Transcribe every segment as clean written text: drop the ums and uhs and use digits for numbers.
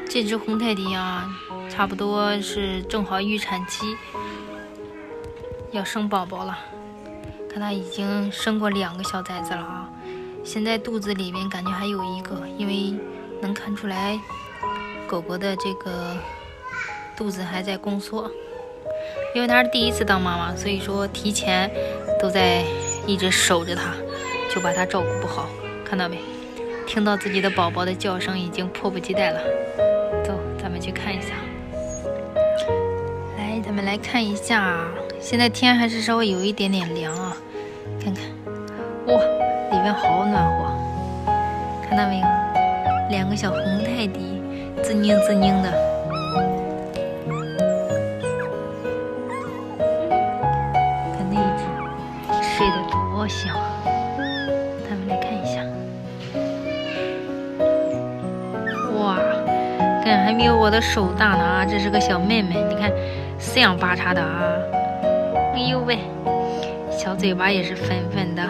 这只红泰迪啊，差不多是正好预产期，要生宝宝了。看它已经生过2个小崽子了啊，现在肚子里面感觉还有一个，因为能看出来狗狗的这个肚子还在宫缩。因为它是第一次当妈妈，所以说提前都在一直守着它，就把它照顾不好。看到没？听到自己的宝宝的叫声，已经迫不及待了。走，咱们去看一下。来，咱们来看一下，现在天还是稍微有一点点凉啊。看看，哇，里面好暖和，看到没有？2个小红泰迪，滋宁滋宁的。看那一只睡得多香，咱们来看一下。哇，看还没有我的手大呢啊！这是个小妹妹，你看四仰八叉的啊！哎呦喂，小嘴巴也是粉粉的，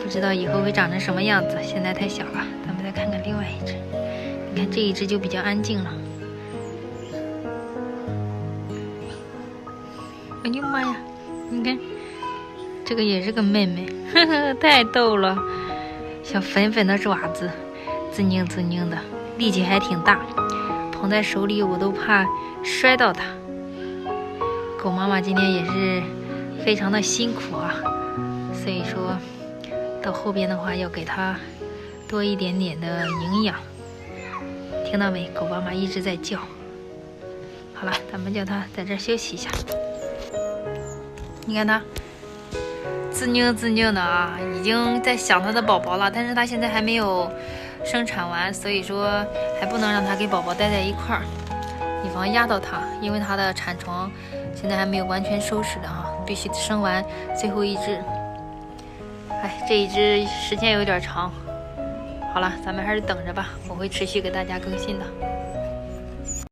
不知道以后会长成什么样子。现在太小了，咱们再看看另外一只。你看这一只就比较安静了。哎呦妈呀，你看这个也是个妹妹，呵呵，太逗了，小粉粉的爪子，滋宁滋宁的，力气还挺大，捧在手里我都怕摔到它。狗妈妈今天也是非常的辛苦啊，所以说到后边的话要给它多一点点的营养。听到没？狗妈妈一直在叫。好了，咱们叫它在这儿休息一下。你看它滋宁滋宁的啊，已经在想它的宝宝了，但是它现在还没有生产完，所以说还不能让它跟宝宝待在一块儿，以防压到它，因为它的产床现在还没有完全收拾的啊，必须生完最后一只。哎，这一只时间有点长。好了，咱们还是等着吧，我会持续给大家更新的。